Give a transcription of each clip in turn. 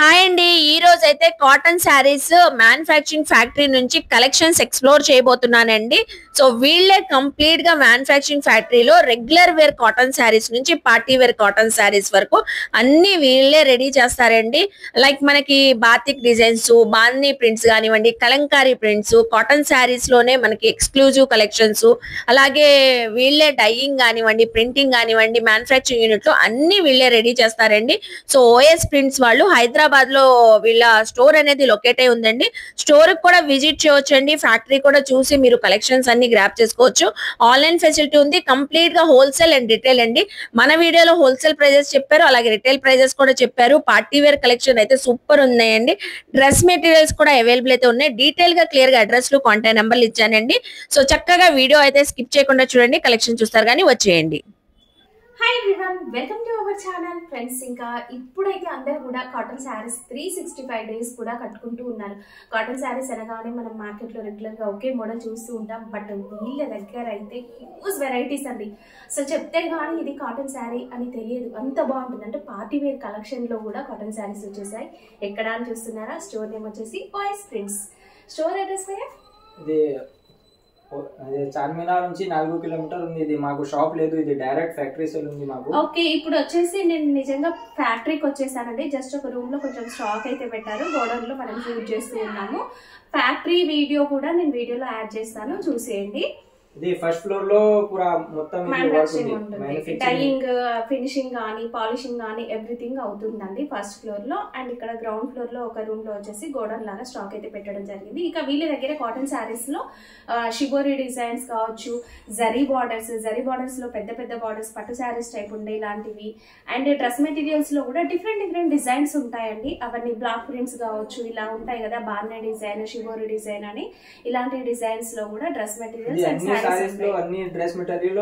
Hi అండి. ఈ రోజు అయితే కాటన్ శారీస్ మ్యానుఫ్యాక్చరింగ్ ఫ్యాక్టరీ నుంచి కలెక్షన్స్ ఎక్స్ప్లోర్ చేయబోతున్నానండి. సో వీళ్ళే కంప్లీట్ గా మ్యానుఫ్యాక్చరింగ్ ఫ్యాక్టరీలో రెగ్యులర్ వేర్ కాటన్ శారీస్ నుంచి పార్టీ వేర్ కాటన్ శారీస్ వరకు అన్ని వీళ్ళే రెడీ చేస్తారండి. లైక్ మనకి బాతిక్ డిజైన్స్, బాందీ ప్రింట్స్ కానివ్వండి, కలంకారీ ప్రింట్స్, కాటన్ శారీస్ లోనే మనకి ఎక్స్క్లూజివ్ కలెక్షన్స్, అలాగే వీళ్ళే డైయింగ్ కానివ్వండి, ప్రింటింగ్ కానివ్వండి, మ్యానుఫ్యాక్చరింగ్ యూనిట్ లో అన్ని వీళ్ళే రెడీ చేస్తారండి. సో ఓఎస్ ప్రింట్స్ వాళ్ళు హైదరాబాద్ లో వీళ్ళ స్టోర్ అనేది లొకేట్ అయి ఉందండి. స్టోర్ కూడా విజిట్ చేయొచ్చండి. ఫ్యాక్టరీ కూడా చూసి మీరు కలెక్షన్స్ అన్ని గ్రాప్ చేసుకోవచ్చు. ఆన్లైన్ ఫెసిలిటీ ఉంది. కంప్లీట్ గా హోల్సేల్ అండ్ రిటైల్ అండి. మన వీడియోలో హోల్సేల్ ప్రైజెస్ చెప్పారు, అలాగే రిటైల్ ప్రైజెస్ కూడా చెప్పారు. పార్టీ వేర్ కలెక్షన్ అయితే సూపర్ ఉన్నాయండి. డ్రెస్ మెటీరియల్స్ కూడా అవైలబుల్ అయితే ఉన్నాయి. డీటెయిల్ గా క్లియర్ గా అడ్రస్ లు కాంటాక్ట్ నెంబర్లు ఇచ్చానండి. సో చక్కగా వీడియో అయితే స్కిప్ చేయకుండా చూడండి. కలెక్షన్ చూస్తారు కానీ వచ్చేయండి. Hi everyone, welcome to our channel friends. ఇంకా ఇప్పుడైతే అందరూ కూడా కాటన్ శారీస్ 365 డేస్ కూడా కట్టుకుంటూ ఉన్నారు. కాటన్ శారీస్ అనగానే మనం మార్కెట్లో రెగ్యులర్గా ఒకే మోడల్ చూస్తూ ఉంటాం. బట్ వీళ్ళ దగ్గర అయితే హ్యూజ్ వెరైటీస్ అండి. సో చెప్తే కానీ ఇది కాటన్ శారీ అని తెలియదు, అంత బాగుంటుంది. అంటే పార్టీ వేర్ కలెక్షన్లో కూడా కాటన్ శారీస్ వచ్చేసాయి. ఎక్కడ అని చూస్తున్నారా? స్టోర్ నేమ్ వచ్చేసి ఓఎస్ ప్రింట్స్. స్టోర్ అడ్రస్ ఇది అదే చార్మినార్ నుంచి 4 కిలోమీటర్ ఉంది. ఇది మాకు షాప్ లేదు, ఇది డైరెక్ట్ ఫ్యాక్టరీ సేల్ ఉంది మాకు. ఓకే, ఇప్పుడు వచ్చేసి నేను నిజంగా ఫ్యాక్టరీకి వచ్చేసానండి. జస్ట్ ఒక రూమ్ లో కొంచెం స్టాక్ అయితే పెట్టారు, గోడౌన్ లో మనం యూజ్ చేస్తూ ఉన్నాము. ఫ్యాక్టరీ వీడియో కూడా నేను వీడియోలో యాడ్ చేస్తాను, చూసేయండి. ఇది ఫస్ట్ ఫ్లోర్ లో పూరా మొత్తం మ్యానుఫ్యాక్చరింగ్ ఉంటుంది. డైయింగ్, ఫినిషింగ్ కానీ పాలిషింగ్ కానీ ఎవ్రీథింగ్ అవుతుందండి ఫస్ట్ ఫ్లోర్ లో. అండ్ ఇక్కడ గ్రౌండ్ ఫ్లోర్ లో ఒక రూమ్ లో వచ్చేసి గోడౌన్ లాగా స్టాక్ అయితే పెట్టడం జరిగింది. ఇక వీళ్ళ దగ్గర కాటన్ శారీస్ లో షిబోరి డిజైన్స్ కావచ్చు, జరీ బార్డర్స్ లో పెద్ద పెద్ద బార్డర్స్, పట్టు శారీస్ టైప్ ఉండే ఇలాంటివి. అండ్ డ్రెస్ మెటీరియల్స్ లో కూడా డిఫరెంట్ డిజైన్స్ ఉంటాయండి. అవన్నీ బ్లాక్ ప్రింట్స్ కావచ్చు, ఇలా ఉంటాయి కదా, బార్నే డిజైన్, షిబోరి డిజైన్ అని ఇలాంటి డిజైన్స్ లో కూడా డ్రెస్ మెటీరియల్స్ అన్ని డ్రెస్ మెటీరియల్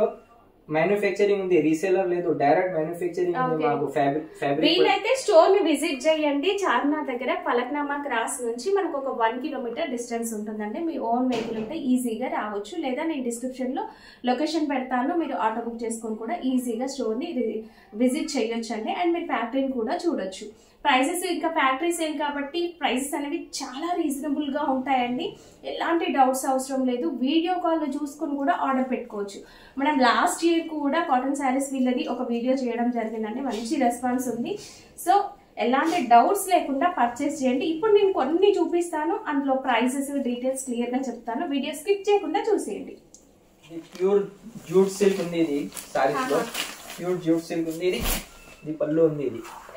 మ్యానుఫ్యాక్చరింగ్ ఉంది, రీసేలర్ లేదు, డైరెక్ట్ మ్యానుఫ్యాక్చరింగ్ ఉంది మాకు. ఫ్యాబ్రిక్ వీలైతే స్టోర్ ని విజిట్ చేయండి. చార్మినార్ దగ్గర ఫలక్నామా క్రాస్ నుంచి మనకు ఒక 1 కిలోమీటర్ డిస్టెన్స్ ఉంటుందండి. మీ ఓన్ వెహికల్ ఉంటే ఈజీగా రావచ్చు, లేదా నేను డిస్క్రిప్షన్ లో లొకేషన్ పెడతాను, మీరు ఆటో బుక్ చేసుకొని కూడా ఈజీగా స్టోర్ ని విజిట్ చేయొచ్చండి. అండ్ మీరు ఫ్యాక్టరీని కూడా చూడొచ్చు. ప్రైజెస్ ఇంకా ఫ్యాక్టరీ సేల్ కాబట్టి ప్రైజెస్ అనేవి చాలా రీజనబుల్ గా ఉంటాయండి. ఎలాంటి డౌట్స్ అవసరం లేదు. వీడియో కాల్ చూసుకొని కూడా ఆర్డర్ పెట్టుకోవచ్చు. మనం లాస్ట్ ఇయర్ కూడా కాటన్ శారీస్ వీళ్ళది ఒక వీడియో చేయడం జరిగిందండి, మంచి రెస్పాన్స్ ఉంది. సో ఎలాంటి డౌట్స్ లేకుండా పర్చేస్ చేయండి. ఇప్పుడు నేను కొన్ని చూపిస్తాను, అందులో ప్రైజెస్ డీటెయిల్స్ క్లియర్ గా చెప్తాను. వీడియో స్కిప్ చేయకుండా చూసేయండి. ప్యూర్ జూట్ సిల్క్ ఉంది, ఇది సారీస్ లో ప్యూర్ జూట్ సిల్క్ ఉంది. ఇది పళ్ళు ఉంది.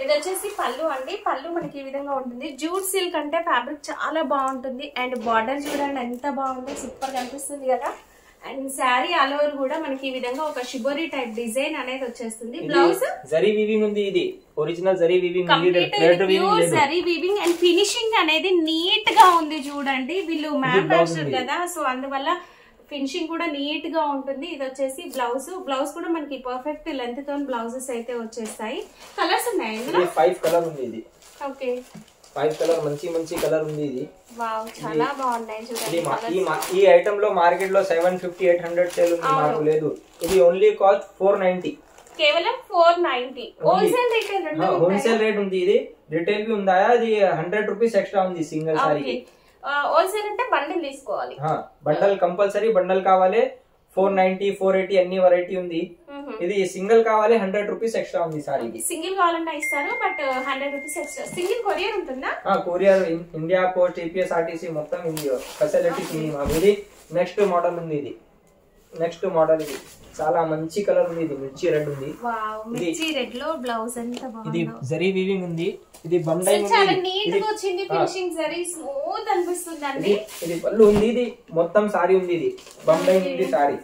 ఇది వచ్చేసి పళ్ళు అండి. పళ్ళు మనకి ఈ విధంగా ఉంటుంది. జూట్ సిల్క్ అంటే ఫ్యాబ్రిక్ చాలా బాగుంటుంది. అండ్ బార్డర్ చూడండి ఎంత బాగుందో, సూపర్ కనిపిస్తుంది కదా. అండ్ శారీ ఆల్ ఓవర్ కూడా మనకి ఈ విధంగా ఒక షిబోరి టైప్ డిజైన్ అనేది వచ్చేస్తుంది. బ్లౌజ్ జరీ వీవింగ్ ఉంది, ఇది original zari weaving, pure zari weaving. And finishing అనేది నీట్ గా ఉంది చూడండి. వీళ్ళు మ్యానుఫ్యాక్చర్ కదా, సో అందువల్ల ఫినిషింగ్ కూడా నీట్ గా ఉంటుంది. ఇది వచ్చేసి బ్లౌజ్ కూడా మనకి పర్ఫెక్ట్ లెంత్ తో బ్లౌజెస్ అయితే వచ్చేస్తాయి. కలర్స్ ఉన్నాయి ఇందులో. 5 కలర్ ఉంది ఇది. ఓకే, 5 కలర్ మంచి కలర్ ఉంది. ఇది వావ్, చాలా బాగున్నాయి చూడండి. ఈ ఐటమ్ లో మార్కెట్ లో 750-800 సేల్ ఉంది, మాకు లేదు. ఇది ఓన్లీ కాస్ట్ 490, కేవలం 490. హోల్సేల్ రిటైల్ రెండు హోల్సేల్ రేట్ ఉంది. ఇది రిటైల్ కి ఉందా? అది 100 రూపీస్ ఎక్స్ట్రా ఉంది సింగిల్ సారీ. హోల్సేల్ అంటే బండిల్ తీసుకోవాలి. బండల్ కంపల్సరీ బండల్ కావాలి. 490, 480 అన్ని వెరైటీ ఉంది. ఇది సింగిల్ కావాలి, 100 రూపీస్ ఎక్స్ట్రా ఉంది సారీ. సింగిల్ కావాలంటే ఇస్తారు, but 100 rupees extra. Single courier ఉంటుందా? Courier, India post, APS RTC మొత్తం ఇది ఫెసిలిటీస్ ఉంది మాకు. ఇది నెక్స్ట్ మోడల్ ఉంది. ఇది నెక్స్ట్ మోడల్. ఇది చాలా మంచి కలర్ ఉంది. ఇది మిర్చి రెడ్ ఉంది. మిర్చి రెడ్ లో బ్లౌజ్ ఎంత బాగుంది. ఇది జరీ వీవింగ్ ఉంది. ఇది బండై చాలా నీట్ గా వచ్చింది. ఫినిషింగ్ జరీ స్మూత్ అనిపిస్తుందండి. ఇది పళ్ళు ఉంది. ఇది మొత్తం సారీ ఉంది. ఇది బండై ఉంది సారీ.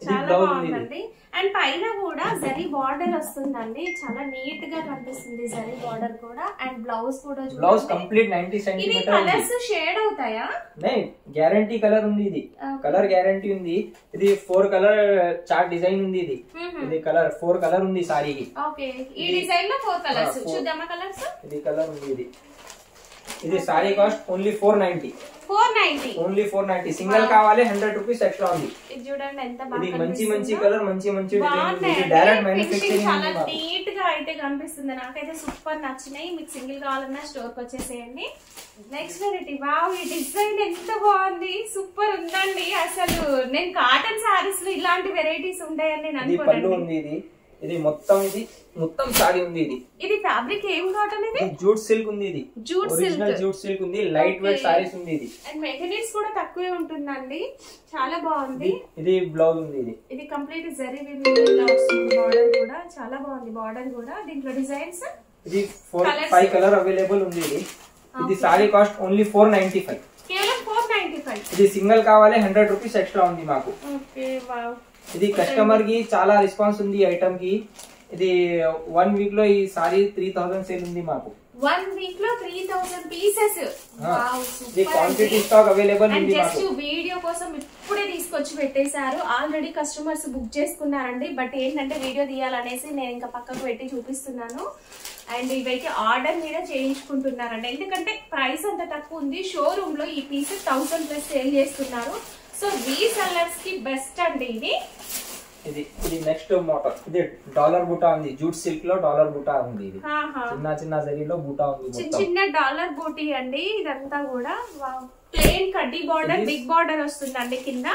ఇది బ్లౌజ్ ఉంది. అండ్ పైన కూడా జరీ బార్డర్ వస్తుందండి. చాలా నీట్ గా కనిపిస్తుంది జరీ బార్డర్ కూడా. అండ్ బ్లౌజ్ కూడా blouse complete 90 centimetre. Colours shade అవుతాయా? గ్యారంటీ కలర్ ఉంది. ఇది కలర్ గ్యారంటీ ఉంది. ఇది 4 కలర్ చార్ట్ డిజైన్ ఉంది. ఇది కలర్ 4 కలర్ ఉంది సారీకి. ఓకే, ఈ డిజైన్ లో 4 కలర్స్ చూద్దామా? కలర్స్ ఇది కలర్ ఉంది. ఇది sorry cost only 490. 490 only 490. Single కావాలి 100 రూపీస్ ఎక్స్ట్రా ఉంది. ఇది చూడండి ఎంత బాగా ఇది మంచి కలర్ మంచి డిజైన్. ఇది డైరెక్ట్ మ్యానుఫ్యాక్చరింగ్. చాలా నీట్ గా అయితే కనిపిస్తుంది. నాకైతే సూపర్ నచ్చినాయి. మీకు సింగిల్ కావాలన్నా స్టోర్ కి వచ్చేసేయండి. Next variety. వావ్, ఈ డిజైన్ ఎంత బాగుంది, సూపర్ ఉందండి. అసలు నేను కాటన్ సారీస్ లో ఇలాంటి వెరైటీస్ ఉంటాయని నేను అనుకోను. ఇది మొత్తం సారీ ఉంది. ఇది ఫ్యాబ్రిక్ ఏం కాటన్? ఇది జూట్ సిల్క్ ఉంది. ఇది జూట్ సిల్క్ ఉంది. లైట్ వెయిట్ సారీస్ ఉంది. ఇది అండ్ మెటీరియల్స్ కూడా తక్కువే ఉంటుందండి. చాలా బాగుంది. ఇది బ్లౌజ్ ఉంది. ఇది కంప్లీట్ జరీ వీవింగ్ ఇలా వస్తుంది. బార్డర్ కూడా చాలా బాగుంది. బార్డర్ కూడా దీంట్లో డిజైన్స్ ఇది 4-5 కలర్ అవైలబుల్ ఉంది. ఇది సారీ కాస్ట్ ఓన్లీ 495. కేవలం 495. ఇది సింగిల్ కావాలి 100 రూపీస్ ఎక్స్ట్రా ఉంది మాకు. Okay, wow. ఇది కస్టమర్ కి చాలా రెస్పాన్స్ ఉంది ఈ ఐటమ్ కి. ఇది 1 వీక్ లో ఈ సారీ 3000 సేల్ ఉంది మాకు. 1 వీక్ లో 3000 పీసెస్. వావ్, ఇది క్వాంటిటీ స్టాక్ అవైలబుల్ ఉంది మాకు. జస్ట్ వీడియో కోసం ఇప్పుడే తీసుకొచ్చి పెట్టేశారు. ఆల్రెడీ కస్టమర్స్ బుక్ చేసుకున్నారండి. బట్ ఏంటంటే వీడియో తీయాలనేసి నేను ఇంకా పక్కకు పెట్టి చూపిస్తున్నాను. అండ్ ఇవైతే ఆర్డర్ మీద చేయించుకుంటున్నారండి. ఎందుకంటే ప్రైస్ అంత తక్కువ ఉంది. షోరూమ్ లో ఈ పీస్ 1000+ సేల్ చేస్తున్నారు. సో రీసెల్లర్స్ కి బెస్ట్ అండి ఇది నెక్స్ట్ మోడల్. ఇది డాలర్ బూటా ఉంది. జూట్ సిల్క్ లో డాలర్ బూటా ఉంది. ఇది చిన్న జరీలో బూటా ఉంది. చిన్న డాలర్ బూటీ అండి. ఇదంతా కూడా ప్లెయిన్ కడ్డీ బార్డర్, బిగ్ బార్డర్ వస్తుందండి కింద.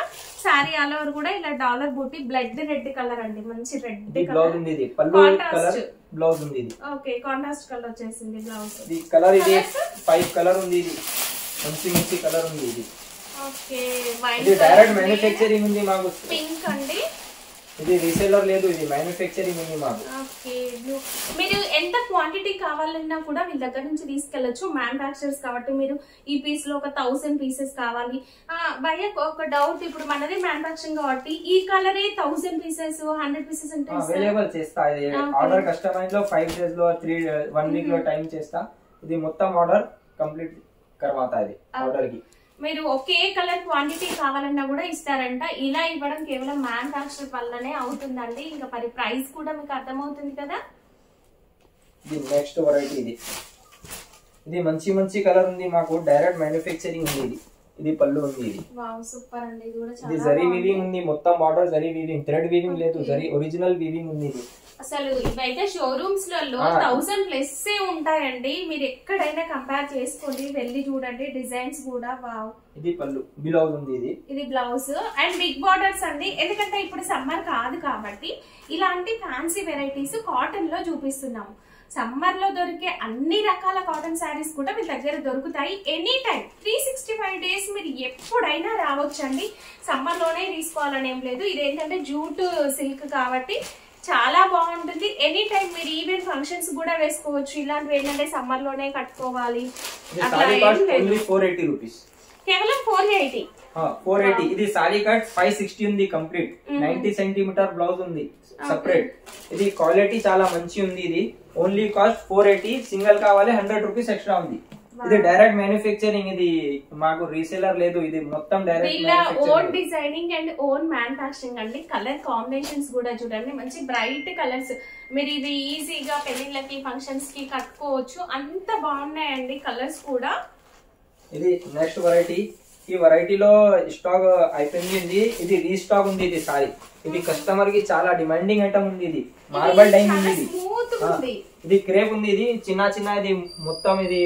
సారీ ఆల్ ఓవర్ కూడా ఇలా డాలర్ బూటీ. బ్లడ్ రెడ్ కలర్ అండి, మంచి రెడ్ బ్లౌజ్ ఉంది. ఇది పల్లు కలర్ బ్లౌజ్ ఉంది. ఇది ఓకే, కాంట్రాస్ట్ కలర్ వచ్చేసింది బ్లౌజ్. ఇది కలర్ ఇది 5 కలర్ ఉంది. ఇది మంచి కలర్ ఉంది. ఇది ఓకే, ఇది డైరెక్ట్ మ్యానుఫ్యాక్చరింగ్ ఉంది మాకు. పింక్ అండి. ఇది రీసెల్లర్ లేదు, ఇది మ్యానుఫ్యాక్చరింగ్ ఉంది మాకు. ఓకే, మీరు ఎంత క్వాంటిటీ కావాలన్నా కూడా వీళ్ళ దగ్గర నుంచి తీసుకెళ్లొచ్చు. మ్యానుఫ్యాక్చరర్స్ కాబట్టి మీరు ఈ పీస్ లో ఒక 1000 పీసెస్ కావాలి. భయ్య ఒక డౌట్, ఇప్పుడు మనదే మ్యానుఫ్యాక్చరింగ్ కాబట్టి ఈ కలరే 1000 పీసెస్ 100 పీసెస్ అవైలబుల్ చేస్తా. ఆర్డర్ కస్టమైజ్ లో 5 days లో 1 week లో టైం చేస్తా. ఇది మొత్తం ఆర్డర్ కంప్లీట్ करवाता है ऑर्डर की మీరు ఒకే కలర్ క్వాంటిటీ కావాలన్నా కూడా ఇస్తారంట. ఇలా ఇవ్వడం కేవలం మ్యానుఫ్యాక్చర్ వల్లనే అవుతుందండి. ఇంకా మరి ప్రైస్ కూడా మీకు అర్థమవుతుంది కదా. ఇది నెక్స్ట్ వెరైటీ. ఇది మంచి కలర్ ఉంది మాకు. డైరెక్ట్ మ్యానుఫ్యాక్చరింగ్ ఉంది. ఇది పల్లు ఉంది. ఇది వావ్ సూపర్ అండి. ఇది కూడా చాలా జరీ వీవింగ్ ఉంది. మొత్తం border zari weaving, thread weaving లేదు, జరీ ఒరిజినల్ వీవింగ్ ఉంది. ఇది అసలు ఇవైతే షోరూమ్స్ లలో 1000+ ఉంటాయండి. మీరు ఎక్కడైనా కంపేర్ చేసుకోండి, వెళ్ళి చూడండి. డిజైన్స్ కూడా వావ్. ఇది పల్లు, బ్లౌజ్ ఉంది. ఇది బ్లౌజ్ అండ్ బిగ్ బార్డర్స్ అండి. ఎందుకంటే ఇప్పుడు సమ్మర్ కాదు కాబట్టి ఇలాంటి ఫ్యాన్సీ వెరైటీస్ కాటన్ లో చూపిస్తున్నాము. సమ్మర్ లో దొరికే అన్ని రకాల కాటన్ శారీస్ కూడా మీ దగ్గర దొరుకుతాయి. ఎనీ టైం 365 days మీరు ఎప్పుడైనా రావచ్చండి. సమ్మర్ లోనే తీసుకోవాలని ఏం లేదు. ఇదేంటంటే జూట్ సిల్క్ కాబట్టి చాలా బాగుంటుంది. ఎనీ టైం మీరు ఈవెంట్ ఫంక్షన్స్ కూడా వేసుకోవచ్చు. ఇలాంటివి ఏంటంటే సమ్మర్ లోనే కట్టుకోవాలి అట్లా ఏం లేదు. 480 రూపీస్, కేవలం 480. 480. ఇది సారీ కట్ 560 ఉంది కంప్లీట్. 90 సెంటీమీటర్ బ్లౌజ్ ఉంది సెపరేట్. ఇది క్వాలిటీ చాలా మంచి ఉంది. ఇది ఓన్లీ కాస్ట్ 480. సింగిల్ కావాలి 100 రూపీస్ ఎక్స్ట్రా ఉంది. ఇది డైరెక్ట్ మ్యానుఫ్యాక్చరింగ్. ఇది మాకు రీసెలర్ లేదు. ఇది మొత్తం direct own designing and own manufacturing అండి. కలర్ కాంబినేషన్స్ కూడా చూడండి, మంచి బ్రైట్ కలర్స్. మీరు ఇది ఈజీగా పెళ్లిళ్ళకి ఫంక్షన్స్ కి కట్టుకోవచ్చు. అంత బాగున్నాయండి కలర్స్ కూడా. ఇది నెక్స్ట్ వెరైటీ. ఈ వెరైటీలో స్టాక్ అయిపోయింది. ఇది రీస్టాక్ ఉంది. ఇది సారీ ఇది కస్టమర్ కి చాలా డిమాండింగ్ ఐటమ్ ఉంది. ఇది మార్బల్ డైన్ ఉంది. ఇది క్రేప్ ఉంది. ఇది చిన్న ఇది మొత్తం ఇది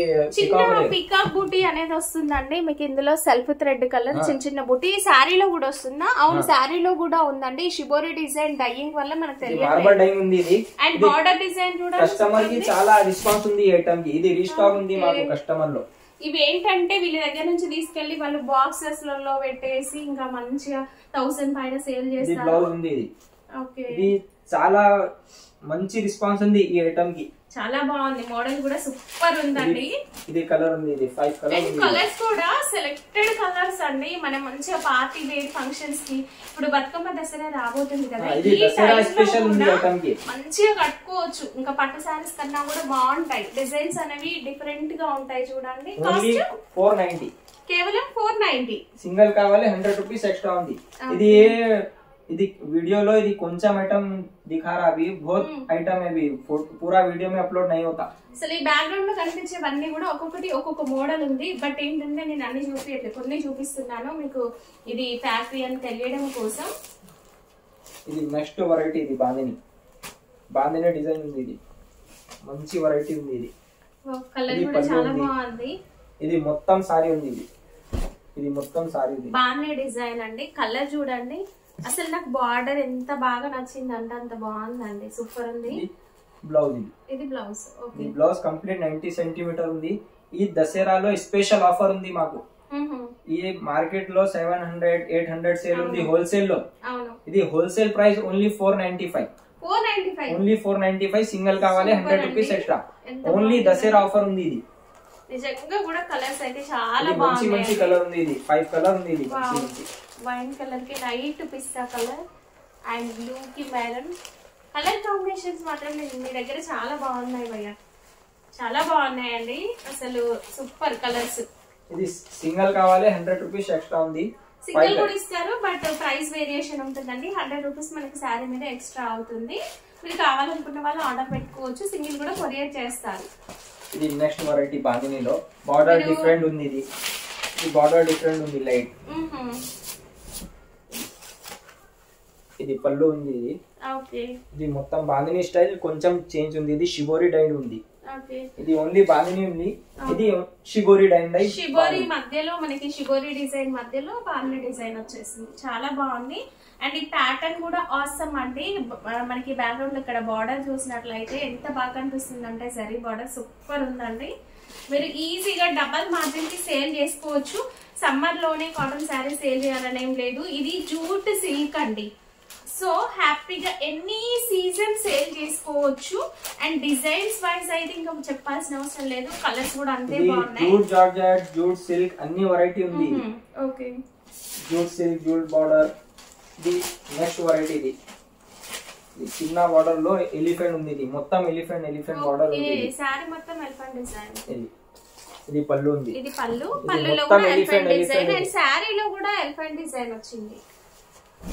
పికాక్ బూటీ అనేది వస్తుందండి మీకు. ఇందులో సెల్ఫ్ థ్రెడ్ కలర్ చిన్న బూటీ శారీలో కూడా వస్తుందా? అవును, శారీలో కూడా ఉందండి. షిబోరి డిజైన్ డైయింగ్ వల్ల మనకు తెలియదు. మార్బల్ డైన్ ఉంది. ఇది అండ్ బార్డర్ డిజైన్ కూడా కస్టమర్ కి చాలా రెస్పాన్స్ ఉంది ఈ ఐటమ్ కి. ఇది రీస్టాక్ ఉంది మాకు కస్టమర్ లో. ఇవి ఏంటంటే వీళ్ళ దగ్గర నుంచి తీసుకెళ్లి వాళ్ళు బాక్సెస్ లలో పెట్టేసి ఇంకా మంచిగా 1000 పైన సేల్ చేస్తారు. ఇది చాలా మంచి రెస్పాన్స్ ఉంది ఈ ఐటమ్ కి. చాలా బాగుంది. మోడల్ కూడా సూపర్ ఉందండి. ఇది కలర్ ఉంది. ఇది 5 కలర్. కలర్స్ కూడా సెలెక్టెడ్ కలర్స్ అండి. మనం మంచిగా పార్టీ వేర్ ఫంక్షన్స్ కి, ఇప్పుడు బతుకమ్మ దసరా రాబోతుంది కదా, మంచిగా కట్టుకోవచ్చు. ఇంకా పట్టు సారీస్ కన్నా కూడా బాగుంటాయి. డిజైన్స్ అనేవి డిఫరెంట్ గా ఉంటాయి. చూడండి, 490, కేవలం 490. సింగిల్ కావాలి 100 రూపీస్ ఎక్స్ట్రా ఉంది. ఇది ఇది వీడియోలో ఇది కొంచెం ఐటమ్ దిఖా रहा अभी बहुत ఐటమ్ है अभी पूरा वीडियो में अपलोड नहीं होता. అసలు ఈ బ్యాక్గ్రౌండ్ లో కనిపించేవన్నీ కూడా ఒక్కొక్కటి ఒక్కొక్క మోడల్ ఉంది. బట్ ఏంటంటే నేను అన్ని చూపించట్లేదు, కొన్ని చూపిస్తున్నాను మీకు ఇది ఫ్యాక్టరీ అని తెలియడం కోసం. ఇది నెక్స్ట్ వెరైటీ, ఇది బాందిని డిజైన్ ఉంది. ఇది మంచి వెరైటీ ఉంది. ఇది కలర్ కూడా చాలా బాగుంది. ఇది మొత్తం సారీ ఉంది. ఇది మొత్తం సారీ ఉంది. బాందిని డిజైన్ అండి. కలర్ చూడండి, అసలు నాకు బార్డర్ ఎంత బాగా నచ్చింది అంటే అంత బాగుందండి, సూపర్ ఉంది. బ్లౌజ్ ఇది blouse. Okay, blouse complete 90 centimetre ఉంది. ఈ దసరాలో స్పెషల్ ఆఫర్ ఉంది మాకు. ఈ మార్కెట్ లో 700-800 సేల్ ఉంది హోల్సేల్ లో. ఇది wholesale price only 495. Only 495. Single కావాలి 100 rupees extra. Only Dasara offer ఉంది. ఇది నిజంగా కూడా కలర్స్ అయితే చాలా మంచి మంచి కలర్ ఉంది. ఇది 5 కలర్ ఉంది. ఇది వైన్ కలర్ కి light pista colour and blue కి మెరూన్ కలర్ కాంబినేషన్స్ మాత్రం మీ దగ్గర చాలా బాగున్నాయి భయ్య, చాలా బాగున్నాయండి. అసలు సూపర్ కలర్స్. ఇది సింగిల్ కావాలి 100 రూపీస్ ఎక్స్ట్రా ఉంది. సింగిల్ కూడా ఇస్తారు, బట్ ప్రైస్ వేరియేషన్ ఉంటుందండి. 100 రూపీస్ మనకి శారీ మీద ఎక్స్ట్రా అవుతుంది. మీరు కావాలనుకున్న వాళ్ళు ఆర్డర్ పెట్టుకోవచ్చు. సింగిల్ కూడా కొరియర్ చేస్తారు. ఇది నెక్స్ట్ వెరైటీ బాందినిలో బార్డర్ డిఫరెంట్ ఉంది. ఇది బార్డర్ డిఫరెంట్ ఉంది, లైట్. ఇది పళ్ళు ఉంది. ఇది మొత్తం బాందిని స్టైల్ కొంచెం చేంజ్ ఉంది. ఇది షిబోరి డైన్ ఉంది. ఇది ఓన్లీ బాందిని ఉంది. ఇది షిబోరి డైన్. షిబోరి మధ్యలో మనకి షిబోరి డిజైన్ మధ్యలో బాందిని డిజైన్ వచ్చేసింది, చాలా బాగుంది. అండ్ ఈ ప్యాటర్న్ కూడా ఆసమ్ అండి. మనకి బ్యాక్గ్రౌండ్ లో ఇక్కడ బార్డర్ చూసినట్లయితే ఎంత బాగా కనిపిస్తుంది అంటే జరీ బార్డర్ సూపర్ ఉందండి. మీరు ఈజీగా డబల్ మార్జిన్ కి సేల్ చేసుకోవచ్చు. సమ్మర్ లోనే కాటన్ శారీ సేల్ చేయాలని ఏం లేదు. ఇది జూట్ సిల్క్ అండి. సో హ్యాపీగా ఎనీ సీజన్ సేల్ చేసుకోవచ్చు. అండ్ డిజైన్స్ వైజ్ అయితే ఇంకా చెప్పాల్సిన అవసరం లేదు. కలర్స్ కూడా అంతే బాగున్నాయి. జూట్ జార్జెట్, జూట్ సిల్క్ అన్ని వెరైటీ ఉంది. Okay, jute silk, jute border. ఇది నెక్స్ట్ వెరైటీ. ఇది చిన్న బార్డర్ లో ఎలిఫెంట్ ఉంది. ఇది మొత్తం ఎలిఫెంట్ బార్డర్ ఉంది. సారీ మొత్తం ఎలిఫెంట్ డిజైన్. ఇది పళ్ళు ఉంది. ఇది పళ్ళులో కూడా ఎలిఫెంట్ డిజైన్ అండ్ సారీలో కూడా ఎలిఫెంట్ డిజైన్ వచ్చింది.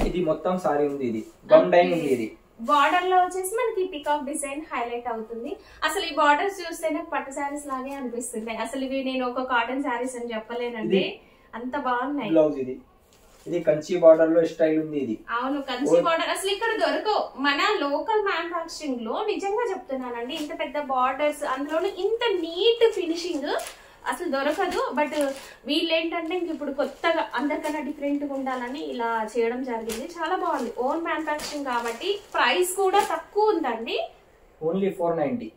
ఇది మొత్తం సారీ ఉంది. ఇది గమ్ డైన్ ఉంది. ఇది బార్డర్ లో వచ్చేసి మనకి పికాక్ డిజైన్ హైలైట్ అవుతుంది. అసలు ఈ బార్డర్స్ చూస్తేనే పట్టు శారీస్ లాగే అనిపిస్తుంది. అసలు ఇవి నేను ఒక కాటన్ శారీస్ అని చెప్పలేనండి, అంత బాగున్నాయి. బ్లౌజ్ ఇది కంచి బార్డర్ లో స్టైల్ ఉంది. ఇది అవును, కంచి బార్డర్ అసలు ఇక్కడ దొరకవు. మన లోకల్ మ్యానుఫాక్చరింగ్ లో నిజంగా చెప్తున్నానండి, ఇంత పెద్ద బార్డర్స్, అందులోనూ ఇంత నీట్ ఫినిషింగ్ అసలు దొరకదు. బట్ వీళ్ళు ఏంటంటే ఇంక ఇప్పుడు కొత్తగా అందరికన్నా డిఫరెంట్ గా ఉండాలని ఇలా చేయడం జరిగింది. చాలా బాగుంది. ఓన్ మ్యానుఫాక్చరింగ్ కాబట్టి ప్రైస్ కూడా తక్కువ ఉందండి. ఓన్లీ 490.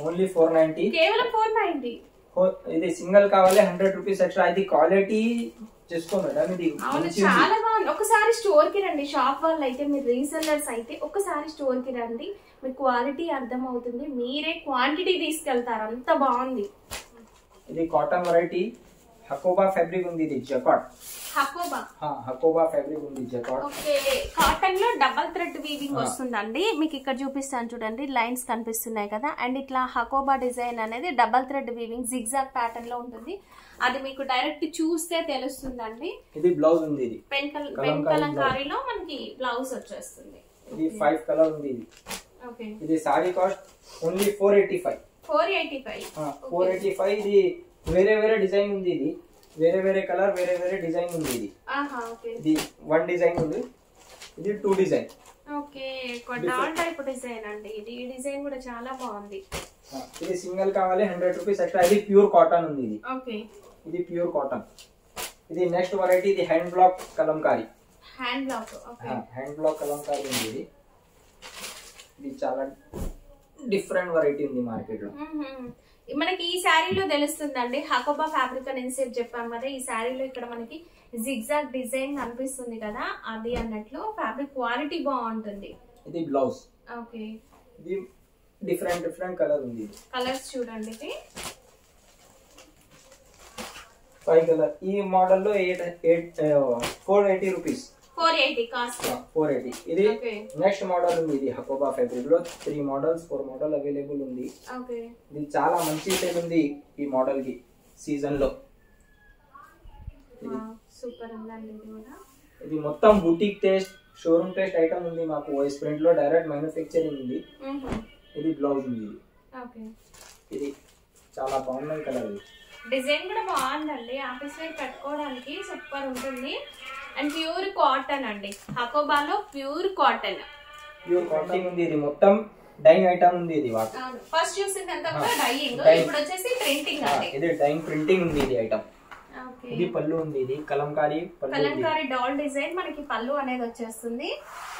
ఓన్లీ 490, కేవలం 490. ఇది సింగిల్ కావాలి 100 రూపీస్ ఎక్స్ట్రా. ఇది క్వాలిటీ చేసుకో మేడం. ఇది చాలా బాగుంది. ఒకసారి స్టోర్ కి రండి. షాప్ వాళ్ళు అయితే, మీరు రీసెల్లర్స్ అయితే ఒకసారి స్టోర్ కి రండి, మీకు క్వాలిటీ అర్థం అవుతుంది. మీరే క్వాంటిటీ తీసుకెళ్తారు, అంత బాగుంది. ఇది కాటన్ వెరైటీ హకోబా ఫ్యాబ్రిక్ ఉంది. ఇది జకాట్ హకోబా ఫ్యాబ్రిక్ ఉంది. జకాట్. ఓకే, కాటన్ లో డబల్ థ్రెడ్ వీవింగ్ వస్తుందండి. మీకు ఇక్కడ చూపిస్తాను చూడండి, లైన్స్ కనిపిస్తున్నాయి కదా. అండ్ ఇట్లా హకోబా డిజైన్ అనేది double thread weaving zigzag pattern లో ఉంటుంది. అది మీకు డైరెక్ట్ చూస్తే తెలుస్తుందండి. ఇది బ్లౌజ్ ఉంది. ఇది పెన్ కలంకారీలో మనకి బ్లౌజ్ వచ్చేస్తుంది. ఇది 5 కలర్ ఉంది. ఇది ఓకే, ఇది సారీ కాస్ట్ ఓన్లీ 485. 485. ఇది వేరే డిజైన్ ఉంది. ఇది వేరే కలర్, వేరే డిజైన్ ఉంది. ఇది 1 డిజైన్ ఉంది. ఇది 2 డిజైన్. ఓకే, కొడాల్ టైప్ డిజైన్ అండి. ఇది ఈ డిజైన్ కూడా చాలా బాగుంది. ఇది సింగిల్ కావాలి 100 రూపీస్ ఎక్స్ట్రా. ఇది ప్యూర్ కాటన్ ఉంది. ఇది ఓకే, ఇది ప్యూర్ కాటన్. ఇది నెక్స్ట్ వెరైటీ. ఇది hand black Kalamkari. Hand black Kalamkari ఉంది. ఇది చాలా డిఫరెంట్ వెరైటీ ఉంది మార్కెట్ లో. మనకి ఈ శారీలో తెలుస్తుందండి. హకోబా ఫ్యాబ్రిక్ అని ఇన్సేపు చెప్పాం కదా. ఈ శారీలో ఇక్కడ మనకి జిగ్జాగ్ డిజైన్ కనిపిస్తుంది కదా, అది అన్నట్లు ఫ్యాబ్రిక్ క్వాలిటీ బాగుంటుంది. ఇది బ్లౌజ్. ఓకే, ఇది డిఫరెంట్ కలర్ ఉంది. కలర్స్ చూడండి. 5 కలర్. ఈ మోడల్ లో 480 రూపీస్. 480 కాస్ట్. 480. ఇది నెక్స్ట్ మోడల్ ఉంది. ఇది హకోబా ఫ్యాబ్రిక్ లో 3 మోడల్స్ 4 మోడల్ అవైలబుల్ ఉంది. ఇది చాలా మంచి సేల్ ఉంది ఈ మోడల్ కి సీజన్ లో. సూపర్ ఉందండి. ఇది మొత్తం బుటీక్ షోరూమ్ టెస్ట్ ఐటమ్ ఉంది మాకు ఓఎస్ ప్రింట్ లో డైరెక్ట్ మ్యానుఫ్యాక్చరింగ్ ఉంది. ఇది బ్లౌజ్ ఉంది. ఓకే ఇది చాలా బాగుంది కలర్. డిజైన్ కూడా బాగుందండి, ఆఫీస్ వేర్ పెట్టుకోవడానికి సూపర్ ఉంటుంది. అండ్ ప్యూర్ కాటన్ అండి, హకోబాలో ప్యూర్ కాటన్ ఉంది. ఇది మొత్తం డైయింగ్ ఐటమ్ ఉంది. ఇది ఫస్ట్ చూసిందంతా కూడా డైయింగ్, ఇప్పుడు వచ్చేసి ప్రింటింగ్ అండి. ఇది డైయింగ్ ప్రింటింగ్ ఉంది ఇది ఐటమ్. ఇది పళ్ళు ఉంది. ఇది కలంకారీ డాల్ డిజైన్ మనకి పళ్ళు అనేది వచ్చేస్తుంది.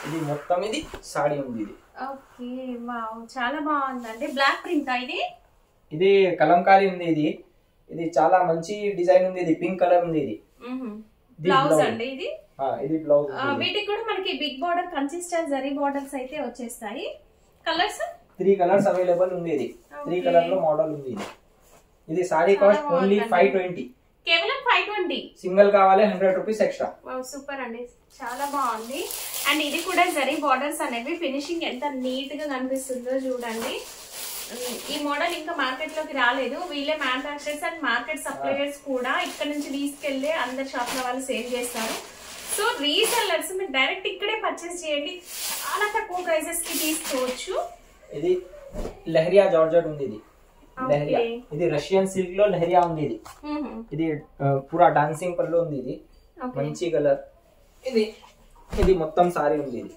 ఇది మొత్తం ఇది సాడీ ఉంది. ఇది ఓకే వావ్ చాలా బాగుందండి. బ్లాక్ ప్రింట్ ఇది కలంకారీ ఉంది. ఇది చాలా మంచి డిజైన్ ఉంది. ఇది పింక్ కలర్ ఉంది. ఇది బ్లౌజ్ అండి. ఇది బ్లౌజ్. వీటికి కూడా మనకి big border consistent zari borders అయితే వచ్చేస్తాయి. కలర్స్ 3 కలర్స్ అవైలబుల్ ఉంది. ఇది 3 కలర్ లో మోడల్ ఉంది. ఇది సారీ కాస్ట్ ఓన్లీ 520, కేవలం 520. సింగిల్ కావాలి 100 రూపీస్ ఎక్స్ట్రా. సూపర్ అండి, చాలా బాగుంది. అండ్ ఇది కూడా జరీ బార్డర్స్ అనేవి ఫినిషింగ్ ఎంత నీట్ గా కనిపిస్తుందో చూడండి. ఈ మోడల్ ఇంకా మార్కెట్ లోకి రాలేదు. వీళ్ళే మ్యానుఫ్యాక్చరర్స్ అండ్ మార్కెట్ సప్లయర్స్ కూడా ఇక్కడ నుంచి తీసుకెళ్లి అందరి షాప్ లో వాళ్ళు సేల్ చేస్తారు. సో రీసెల్లర్స్ మీరు డైరెక్ట్ ఇక్కడే పర్చేస్ చేయండి, చాలా తక్కువ ప్రైసెస్ కి తీసుకోవచ్చు. ఇది లెహరియా జార్జెట్ ఉంది. ఇది లెహరియా, ఇది రష్యన్ సిల్క్ లో లెహరియా ఉంది. ఇది పూరా డాన్సింగ్ పళ్ళు ఉంది. ఇది మంచి కలర్. ఇది మొత్తం సారీ ఉంది. ఇది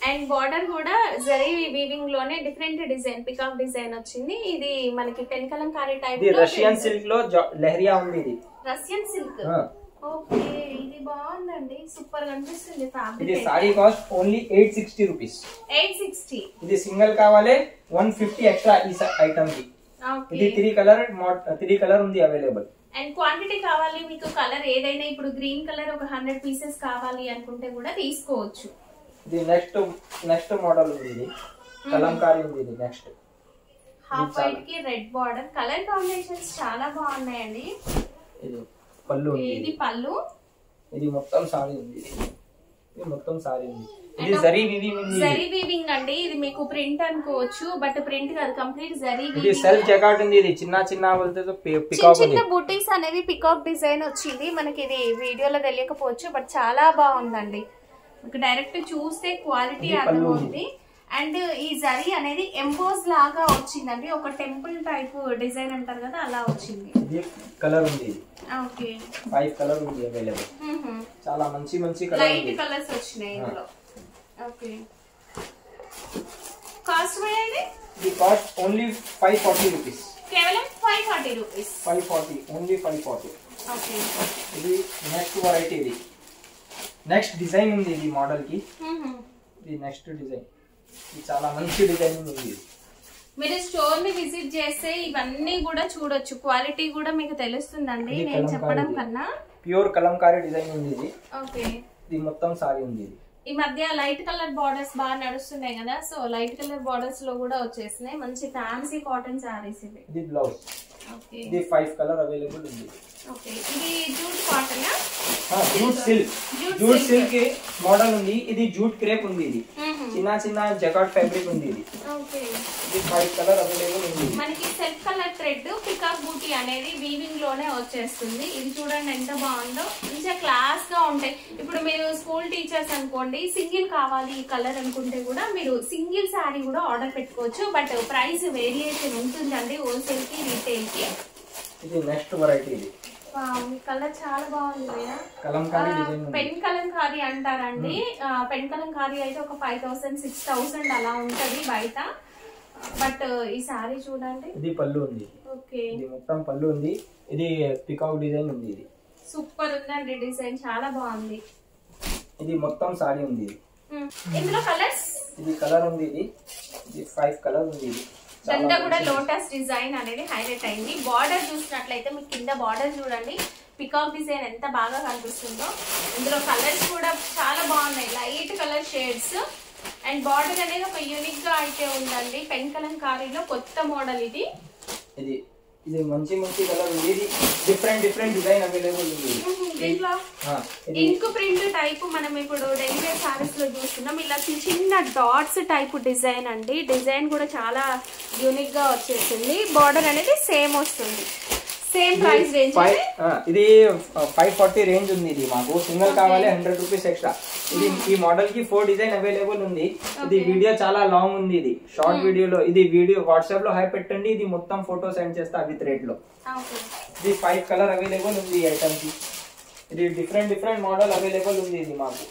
అండ్ బార్డర్ కూడా జరీ వీవింగ్ లోనే డిఫరెంట్ డిజైన్ పికాక్ డిజైన్ వచ్చింది. ఇది మనకి పెన్ కలంకారీ టైప్ ఇది రష్యన్ సిల్క్ లో లెహరియా ఉంది. ఇది రష్యన్ సిల్క్. ఓకే ఇది బాగుందండి, సూపర్ కనిపిస్తుంది ఫ్యాబ్రిక్. ఇది సారీ కాస్ట్ ఓన్లీ 860 రూపీస్. 860. ఇది సింగిల్ కావాలి 150 ఎక్స్ట్రా ఈ ఐటమ్ కి. ఇది 3 కలర్ ఉంది అవైలబుల్. అండ్ క్వాంటిటీ కావాలి మీకు కలర్ ఏదైనా, ఇప్పుడు గ్రీన్ కలర్ ఒక 100 పీసెస్ కావాలి అనుకుంటే కూడా తీసుకోవచ్చు. ఇది నెక్స్ట్ మోడల్ ఉంది. ఇది కలంకారీ ఉంది. ఇది నెక్స్ట్ హాఫ్ వైట్ కి రెడ్ బార్డర్ కలర్ కాంబినేషన్స్ చాలా బాగున్నాయండి. ఇది పళ్ళు ఉంది. ఇది పళ్ళు. ఇది మొత్తం సారీ ఉంది. ఇది మొత్తం సారీ ఉంది. ఇది జరీ వీవింగ్ ఉంది. జరీ వీవింగ్ అండి, ఇది మీకు ప్రింట్ అనుకోవచ్చు బట్ ప్రింట్ కాదు, కంప్లీట్ జరీ వీవింగ్. ఇది సెల్ఫ్ జకాట్ ఉంది. ఇది చిన్న పికాక్ చిన్న బూటీస్ అనేవి పికాక్ డిజైన్ వచ్చింది. మనకి ఇది వీడియోలో తెలియకపోవచ్చు బట్ చాలా బాగుందండి. డైరెక్ట్ చూస్తే క్వాలిటీ అర్థమవుతుంది. అండ్ ఈ జరీ అనేది ఎంబోస్ లాగా వచ్చిందండి, ఒక టెంపుల్ టైప్ డిజైన్ అంటారు కదా అలా వచ్చింది. ఇది కలర్ ఉంది. ఓకే 5 కలర్ ఉంది అవైలబుల్. చాలా మంచి కలర్ లైట్ కలర్స్ వచ్చినాయి ఇందులో. ఓకే కాస్ట్ ఇది కాస్ట్ ఓన్లీ 540 రూపీస్. కేవలం 540 రూపీస్. 540 ఓన్లీ 540. ఓకే ఇది నెక్స్ట్ వెరైటీ. ఇది నెక్స్ట్ డిజైన్ ఉంది. ఇది మోడల్ కి ఇది నెక్స్ట్ డిజైన్. ఇది చాలా మంచి డిజైన్ ఉంది. మీరు స్టోర్ ని విజిట్ చేస్తే ఇవన్నీ కూడా చూడొచ్చు, క్వాలిటీ కూడా మీకు తెలుస్తుందండి నేను చెప్పడం కన్నా. ప్యూర్ కలంకారీ డిజైన్ ఉంది. ఇది ఓకే ఇది మొత్తం సారీ ఉంది. ఈ మధ్య లైట్ కలర్ బార్డర్స్ బాగా నడుస్తున్నాయి కదా, సో లైట్ కలర్ బార్డర్స్ లో కూడా వచ్చేసినాయి మంచి ఫ్యాన్సీ కాటన్ సారీస్ ఇవి. ఇది బ్లౌజ్. ఓకే ఇది 5 కలర్ అవైలబుల్ ఉంది. ఓకే ఇది jute cotton jute silk model ఉంది. ఇది జూట్ క్రేప్ ఉంది. ఇది చిన్న జకాట్ ఫ్యాబ్రిక్ ఉంది. ఇది ఓకే ఇది 5 కలర్ అవైలబుల్ ఉంది. మనకి సెల్ఫ్ కలర్ థ్రెడ్ పికాక్ బూటీ అనేది వీవింగ్ లోనే వచ్చేస్తుంది. ఇది చూడండి ఎంత బాగుందో, మంచిగా క్లాస్ గా ఉంటాయి. ఇప్పుడు మీరు స్కూల్ టీచర్స్ అనుకోండి, సింగిల్ కావాలి ఈ కలర్ అనుకుంటే కూడా మీరు సింగిల్ శారీ కూడా ఆర్డర్ పెట్టుకోవచ్చు. బట్ ప్రైస్ వేరియేషన్ ఉంటుందండి హోల్సేల్ కి రీటైల్ కి. ఇది నెక్స్ట్ వెరైటీ. ఇది కలర్ చాలా బాగుంది. కలంకారీ డిజైన్. పెన్ కలంకారీ అంటారండి. పెన్ కలంకారీ అయితే ఒక 5000 6000 అలా ఉంటది బయట. బట్ ఈ సారీ చూడండి. ఇది పళ్ళు ఉంది. ఓకే ఇది మొత్తం పళ్ళు ఉంది. ఇది పికాక్ డిజైన్ ఉంది. ఇది సూపర్ ఉందండి డిజైన్, చాలా బాగుంది. ఇది మొత్తం సారీ ఉంది. ఇందులో కలర్స్. ఇది కలర్ ఉంది. ఇది 5 కలర్ ఉంది. ఇది ఇదంతా కూడా లోటస్ డిజైన్ అనేది హైలైట్ అయింది. బార్డర్ చూసినట్లయితే మీకు కింద బార్డర్ చూడండి, పికాక్ డిజైన్ ఎంత బాగా కనిపిస్తుందో. ఇందులో కలర్స్ కూడా చాలా బాగున్నాయి, light colour shades. And border అనేది ఒక యూనిక్ గా అయితే ఉందండి. పెన్ కలంకారీలో కొత్త మోడల్ ఇది. ఇది మంచి కలర్ ఉంది. ఇది డిఫరెంట్ డిజైన్ అవైలబుల్ ఉంది. దీంట్లో ఇంక్ ప్రింట్ టైప్ మనం ఇప్పుడు డైలీ వేర్ సారీస్ లో చూస్తున్నాం. ఇలా చిన్న డాట్స్ టైప్ డిజైన్ అండి. డిజైన్ కూడా చాలా యూనిక్ గా వచ్చేసింది. బార్డర్ అనేది సేమ్ వస్తుంది. Same price range. ఇది 540 రేంజ్ ఉంది. ఇది మాకు సింగిల్ కావాలి 100 రూపీస్ ఎక్స్ట్రా. ఇది ఈ మోడల్ కి 4 డిజైన్ అవైలబుల్ ఉంది. ఇది వీడియో చాలా లాంగ్ ఉంది. ఇది షార్ట్ వీడియోలో ఇది వీడియో వాట్సాప్ లో హై పెట్టండి. ఇది మొత్తం ఫోటో సెండ్ చేస్తా విత్ రేట్ లో. ఇది 5 కలర్ అవైలబుల్ ఉంది ఈ ఐటమ్ కి. ఇది డిఫరెంట్ మోడల్ అవైలబుల్ ఉంది ఇది మాకు.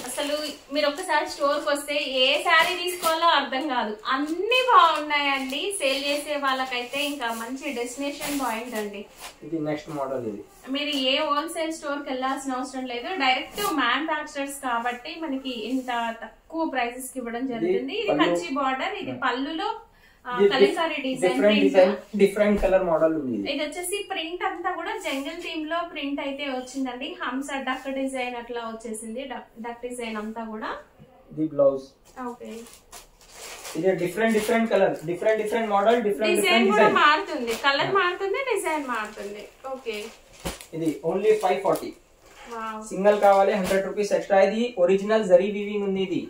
అసలు మీరు ఒక్కసారి స్టోర్ కి వస్తే ఏ శారీ తీసుకోవాలో అర్థం కాదు, అన్ని బాగున్నాయండి. సేల్ చేసే వాళ్ళకైతే ఇంకా మంచి డెస్టినేషన్ పాయింట్ అండి. ఇది నెక్స్ట్ మోడల్. ఇది మీరు ఏ హోల్సేల్ స్టోర్ కి వెళ్ళాల్సిన అవసరం లేదు, డైరెక్ట్ మ్యానుఫ్యాక్చరర్స్ కాబట్టి మనకి ఇంత తక్కువ ప్రైసెస్ కి ఇవ్వడం జరుగుతుంది. ఇది కంచి బార్డర్, ఇది పళ్ళులో Kalamkari design, different colour model ఉంది. ఇది వచ్చేసి ప్రింట్ అంతా కూడా జంగల్ థీమ్ లో ప్రింట్ అయితే వచ్చిందండి. హంస డక్ డిజైన్ అట్లా వచ్చేసింది, డక్ డిజైన్ అంతా కూడా. ఇది బ్లౌజ్. ఓకే, ఇది different colour, different model, design కూడా మారుతుంది, కలర్ మారుతుంది, డిజైన్ మారుతుంది. ఓకే, ఇది ఓన్లీ 540. వావ్, సింగిల్ కావాలి 100 రూపీస్ ఎక్స్ట్రా. ఇది ఒరిజినల్ జరీ వీవింగ్ ఉంది. ఇది